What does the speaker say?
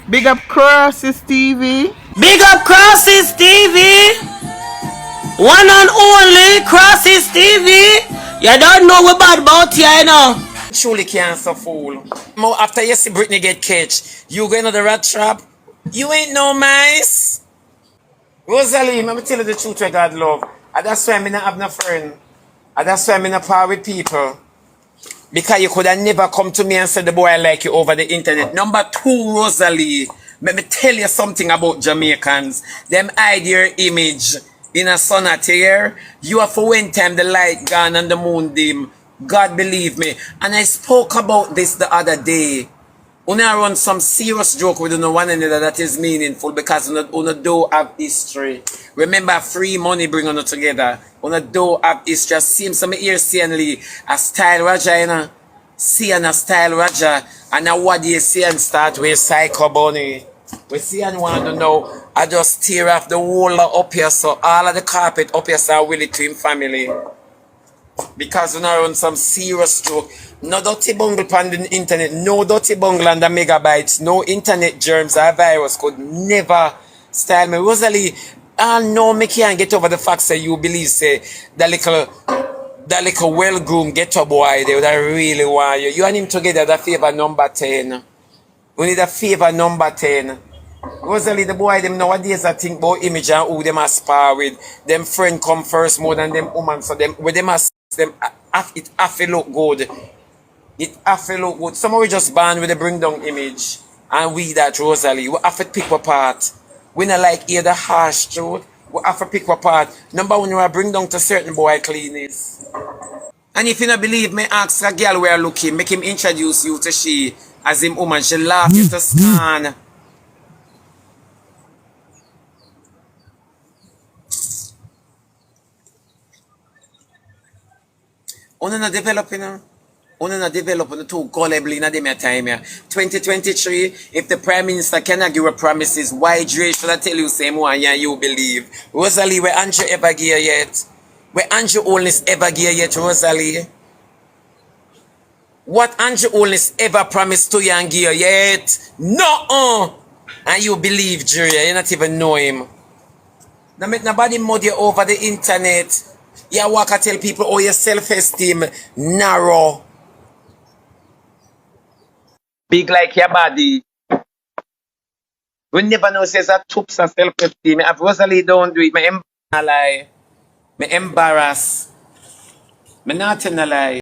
Big up Crosses TV. Big up Crosses TV. One and only Crosses TV. You don't know what bad about here, you know. Truly can't so fool. After you see Britney get catch, you go into the rat trap. You ain't no mice. Rosalie, let me tell you the truth where God love. And that's why I not have no friend. And that's why I'm not par with people. Because you could have never come to me and said the boy I like you over the internet. Number two, Rosalie, let me tell you something about Jamaicans. Them hide your image in a sunny tear. You have for when time the light gone and the moon dim. God believe me. And I spoke about this the other day. Una run some serious joke with one another that is meaningful because una do have history. Remember, free money bring us together. Una do have history. Seems some here seeing a style Raja, you know. Seeing a style Raja. And now what do you see and start with Psycho Bunny? We see and want to know. I just tear off the wall up here so all of the carpet up here so Willie to him family. Because we now run some serious joke. No dirty bungle on the internet, no dirty bungle on the megabytes, no internet germs or virus could never style me. Rosalie, I know me can't get over the fact that you believe say that little well-groomed ghetto boy they would really want you. You and him together the favor number 10. We need a favor number 10. Rosalie, the boy them nowadays I think about image and who them aspire with. Them friend come first more than them woman. So them with them as them it have to look good. It have to look good. Some of we just born with a bring down image. And we that Rosalie, we have to pick apart. We not like hear the harsh truth. We have to pick apart. Number one, you are bring down to certain boy cleanness. And if you don't believe me, ask a girl where looking, make him introduce you to she as him woman. She laugh you to scan. Una not developing now. Una not developing too gullible in a time here. 2023, if the Prime Minister cannot give a promises, why Dre should I tell you same one yeah you believe? Rosalie, where Andrew ever gear yet? Where Andrew Holness ever gear yet, Rosalie? What Andrew Holness ever promised to you and gear yet? No! And you believe Dre, you not even know him. Now make nobody muddy over the internet. You walk and tell people, oh, your self-esteem narrow. Big like your body. We never know says that troops and self-esteem. If Rosalie don't do it, me embarrass. Me not tell a lie.